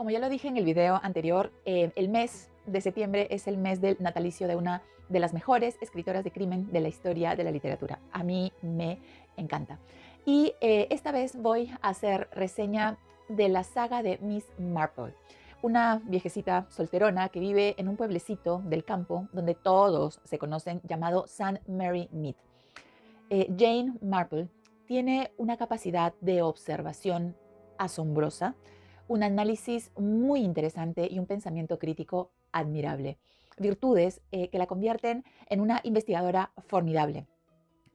Como ya lo dije en el video anterior, el mes de septiembre es el mes del natalicio de una de las mejores escritoras de crimen de la historia de la literatura. A mí me encanta. Y esta vez voy a hacer reseña de la saga de Miss Marple, una viejecita solterona que vive en un pueblecito del campo donde todos se conocen, llamado St. Mary Mead. Jane Marple tiene una capacidad de observación asombrosa, un análisis muy interesante y un pensamiento crítico admirable. Virtudes que la convierten en una investigadora formidable.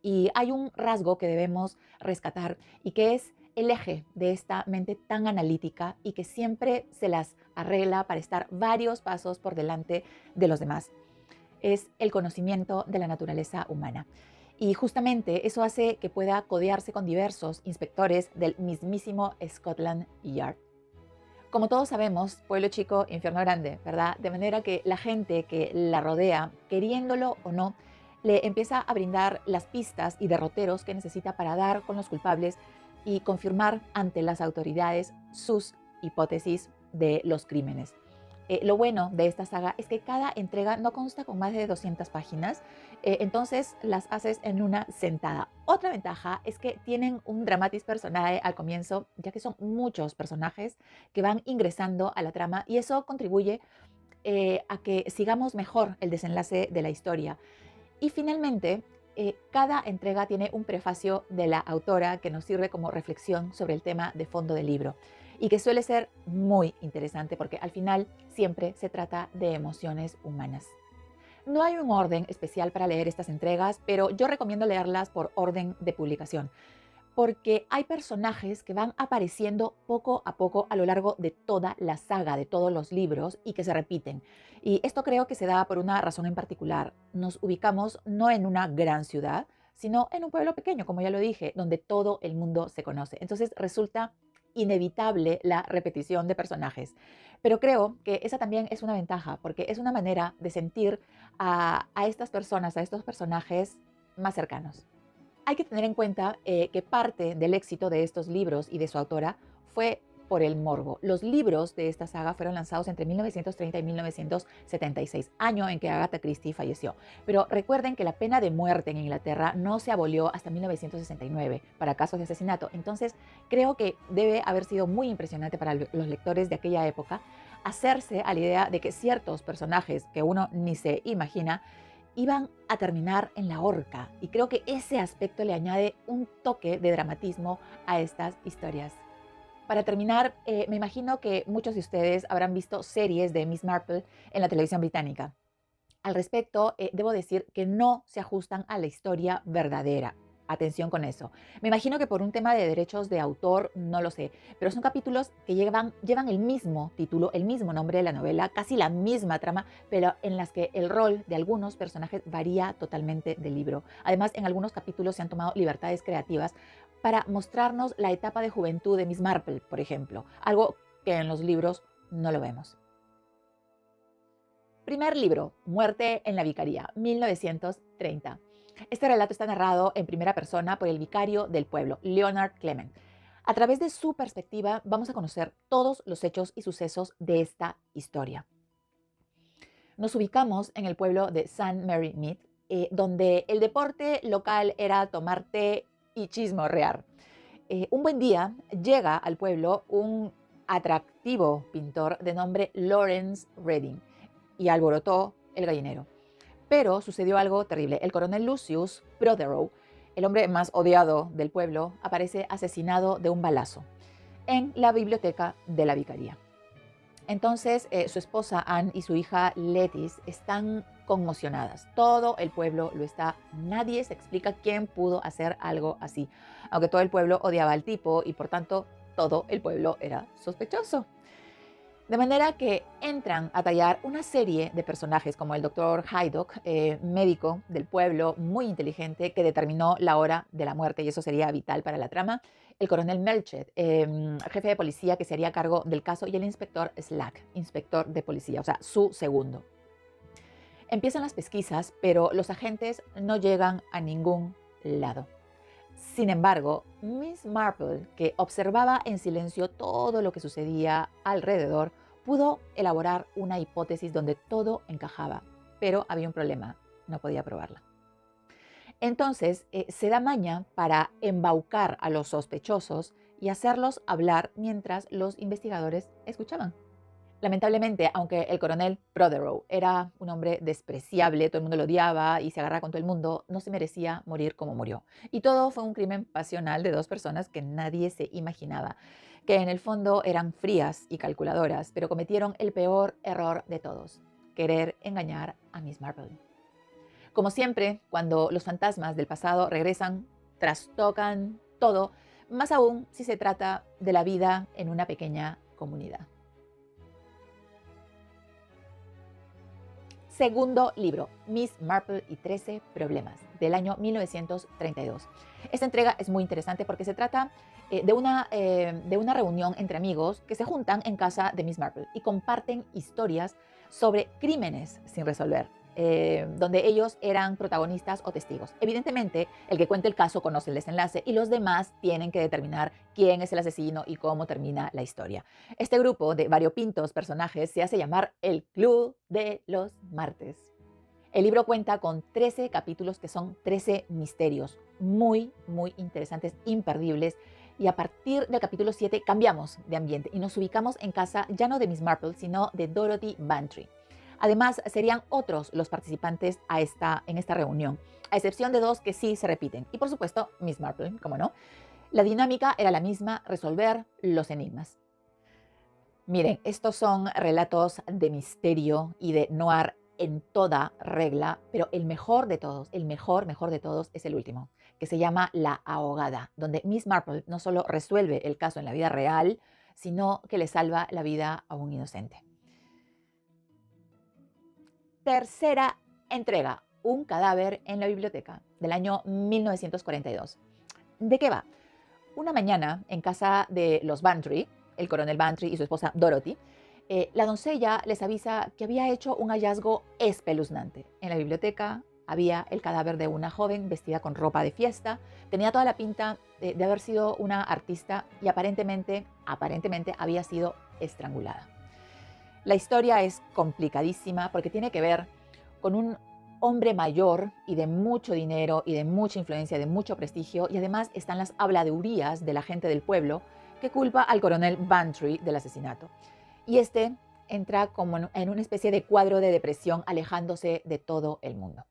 Y hay un rasgo que debemos rescatar y que es el eje de esta mente tan analítica y que siempre se las arregla para estar varios pasos por delante de los demás. Es el conocimiento de la naturaleza humana. Y justamente eso hace que pueda codearse con diversos inspectores del mismísimo Scotland Yard. Como todos sabemos, pueblo chico, infierno grande, ¿verdad? De manera que la gente que la rodea, queriéndolo o no, le empieza a brindar las pistas y derroteros que necesita para dar con los culpables y confirmar ante las autoridades sus hipótesis de los crímenes. Lo bueno de esta saga es que cada entrega no consta con más de 200 páginas, entonces las haces en una sentada. Otra ventaja es que tienen un dramatis personae al comienzo, ya que son muchos personajes que van ingresando a la trama y eso contribuye a que sigamos mejor el desenlace de la historia. Y finalmente, cada entrega tiene un prefacio de la autora que nos sirve como reflexión sobre el tema de fondo del libro y que suele ser muy interesante porque al final siempre se trata de emociones humanas. No hay un orden especial para leer estas entregas, pero yo recomiendo leerlas por orden de publicación, porque hay personajes que van apareciendo poco a poco a lo largo de toda la saga, de todos los libros y que se repiten. Y esto creo que se da por una razón en particular. Nos ubicamos no en una gran ciudad, sino en un pueblo pequeño, como ya lo dije, donde todo el mundo se conoce. Entonces resulta inevitable la repetición de personajes. Pero creo que esa también es una ventaja, porque es una manera de sentir a estas personas, a estos personajes más cercanos. Hay que tener en cuenta que parte del éxito de estos libros y de su autora fue por el morbo. Los libros de esta saga fueron lanzados entre 1930 y 1976, año en que Agatha Christie falleció. Pero recuerden que la pena de muerte en Inglaterra no se abolió hasta 1969 para casos de asesinato. Entonces, creo que debe haber sido muy impresionante para los lectores de aquella época hacerse a la idea de que ciertos personajes que uno ni se imagina iban a terminar en la horca, y creo que ese aspecto le añade un toque de dramatismo a estas historias. Para terminar, me imagino que muchos de ustedes habrán visto series de Miss Marple en la televisión británica. Al respecto, debo decir que no se ajustan a la historia verdadera. Atención con eso. Me imagino que por un tema de derechos de autor, no lo sé, pero son capítulos que llevan el mismo título, el mismo nombre de la novela, casi la misma trama, pero en las que el rol de algunos personajes varía totalmente del libro. Además, en algunos capítulos se han tomado libertades creativas para mostrarnos la etapa de juventud de Miss Marple, por ejemplo, algo que en los libros no lo vemos. Primer libro, Muerte en la Vicaría, 1930. Este relato está narrado en primera persona por el vicario del pueblo, Leonard Clement. A través de su perspectiva vamos a conocer todos los hechos y sucesos de esta historia. Nos ubicamos en el pueblo de St. Mary Mead, donde el deporte local era tomar té y chismorrear. Un buen día llega al pueblo un atractivo pintor de nombre Lawrence Reading y alborotó el gallinero. Pero sucedió algo terrible. El coronel Lucius Protheroe, el hombre más odiado del pueblo, aparece asesinado de un balazo en la biblioteca de la vicaría. Entonces, su esposa Anne y su hija Lettice están conmocionadas. Todo el pueblo lo está. Nadie se explica quién pudo hacer algo así. Aunque todo el pueblo odiaba al tipo y por tanto todo el pueblo era sospechoso. De manera que entran a tallar una serie de personajes como el doctor Haydock, médico del pueblo, muy inteligente, que determinó la hora de la muerte y eso sería vital para la trama, el coronel Melchet, jefe de policía que se haría cargo del caso, y el inspector Slack, inspector de policía, o sea, su segundo. Empiezan las pesquisas, pero los agentes no llegan a ningún lado. Sin embargo, Miss Marple, que observaba en silencio todo lo que sucedía alrededor, pudo elaborar una hipótesis donde todo encajaba, pero había un problema, no podía probarla. Entonces, se da maña para embaucar a los sospechosos y hacerlos hablar mientras los investigadores escuchaban. Lamentablemente, aunque el coronel Prothero era un hombre despreciable, todo el mundo lo odiaba y se agarraba con todo el mundo, no se merecía morir como murió. Y todo fue un crimen pasional de dos personas que nadie se imaginaba, que en el fondo eran frías y calculadoras, pero cometieron el peor error de todos: querer engañar a Miss Marple. Como siempre, cuando los fantasmas del pasado regresan, trastocan todo, más aún si se trata de la vida en una pequeña comunidad. Segundo libro, Miss Marple y 13 problemas, del año 1932. Esta entrega es muy interesante porque se trata de una reunión entre amigos que se juntan en casa de Miss Marple y comparten historias sobre crímenes sin resolver, donde ellos eran protagonistas o testigos. Evidentemente, el que cuenta el caso conoce el desenlace y los demás tienen que determinar quién es el asesino y cómo termina la historia. Este grupo de variopintos personajes se hace llamar el Club de los Martes. El libro cuenta con 13 capítulos que son 13 misterios muy, muy interesantes, imperdibles. Y a partir del capítulo 7 cambiamos de ambiente y nos ubicamos en casa ya no de Miss Marple, sino de Dorothy Bantry. Además, serían otros los participantes en esta reunión, a excepción de dos que sí se repiten. Y por supuesto, Miss Marple, ¿cómo no? La dinámica era la misma: resolver los enigmas. Miren, estos son relatos de misterio y de noir en toda regla, pero el mejor de todos, el mejor de todos es el último, que se llama La Ahogada, donde Miss Marple no solo resuelve el caso en la vida real, sino que le salva la vida a un inocente. Tercera entrega, Un cadáver en la biblioteca, del año 1942. ¿De qué va? Una mañana, en casa de los Bantry, el coronel Bantry y su esposa Dorothy, la doncella les avisa que había hecho un hallazgo espeluznante. En la biblioteca había el cadáver de una joven vestida con ropa de fiesta. Tenía toda la pinta de haber sido una artista y aparentemente había sido estrangulada. La historia es complicadísima porque tiene que ver con un hombre mayor y de mucho dinero y de mucha influencia, de mucho prestigio, y además están las habladurías de la gente del pueblo que culpa al coronel Bantry del asesinato. Y este entra como en una especie de cuadro de depresión, alejándose de todo el mundo.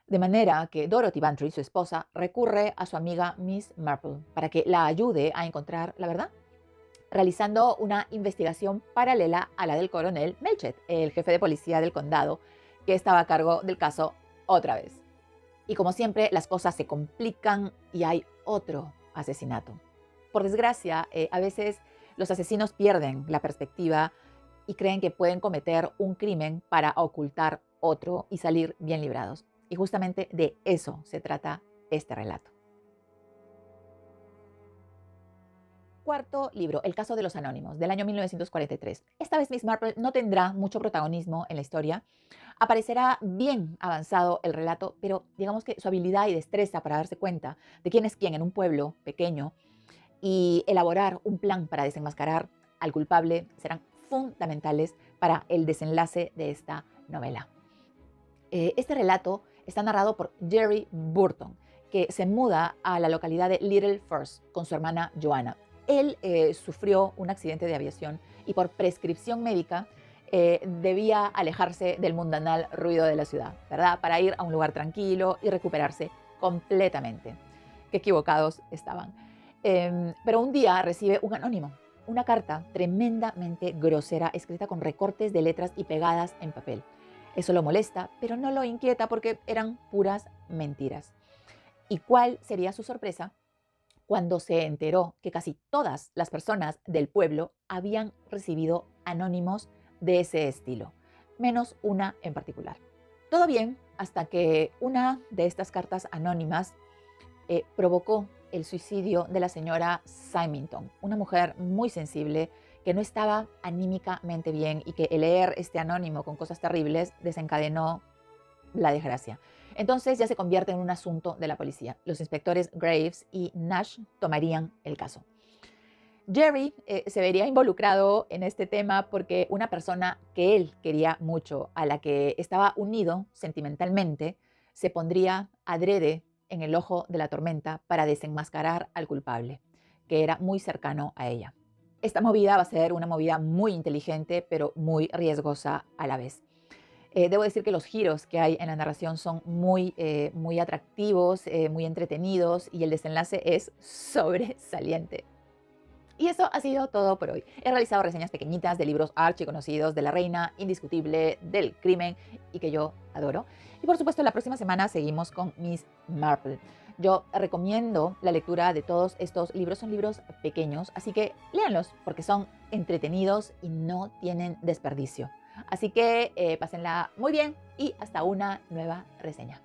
De manera que Dorothy Bantry, su esposa, recurre a su amiga Miss Marple para que la ayude a encontrar la verdad, realizando una investigación paralela a la del coronel Melchett, el jefe de policía del condado, que estaba a cargo del caso otra vez. Y como siempre, las cosas se complican y hay otro asesinato. Por desgracia, a veces los asesinos pierden la perspectiva y creen que pueden cometer un crimen para ocultar otro y salir bien librados. Y justamente de eso se trata este relato. Cuarto libro, El caso de los anónimos, del año 1943. Esta vez Miss Marple no tendrá mucho protagonismo en la historia. Aparecerá bien avanzado el relato, pero digamos que su habilidad y destreza para darse cuenta de quién es quién en un pueblo pequeño y elaborar un plan para desenmascarar al culpable serán fundamentales para el desenlace de esta novela. Este relato está narrado por Jerry Burton, que se muda a la localidad de Little Falls con su hermana Joanna. Él sufrió un accidente de aviación y por prescripción médica debía alejarse del mundanal ruido de la ciudad, ¿verdad? Para ir a un lugar tranquilo y recuperarse completamente. Qué equivocados estaban. Pero un día recibe un anónimo, una carta tremendamente grosera, escrita con recortes de letras y pegadas en papel. Eso lo molesta, pero no lo inquieta porque eran puras mentiras. ¿Y cuál sería su sorpresa cuando se enteró que casi todas las personas del pueblo habían recibido anónimos de ese estilo, menos una en particular? Todo bien hasta que una de estas cartas anónimas provocó el suicidio de la señora Symington, una mujer muy sensible que no estaba anímicamente bien y que el leer este anónimo con cosas terribles desencadenó la desgracia. Entonces ya se convierte en un asunto de la policía. Los inspectores Graves y Nash tomarían el caso. Jerry se vería involucrado en este tema porque una persona que él quería mucho, a la que estaba unido sentimentalmente, se pondría adrede en el ojo de la tormenta para desenmascarar al culpable, que era muy cercano a ella. Esta movida va a ser una movida muy inteligente, pero muy riesgosa a la vez. Debo decir que los giros que hay en la narración son muy atractivos, muy entretenidos, y el desenlace es sobresaliente. Y eso ha sido todo por hoy. He realizado reseñas pequeñitas de libros archiconocidos de la reina indiscutible del crimen y que yo adoro. Y por supuesto, la próxima semana seguimos con Miss Marple. Yo recomiendo la lectura de todos estos libros. Son libros pequeños, así que léanlos porque son entretenidos y no tienen desperdicio. Así que pásenla muy bien y hasta una nueva reseña.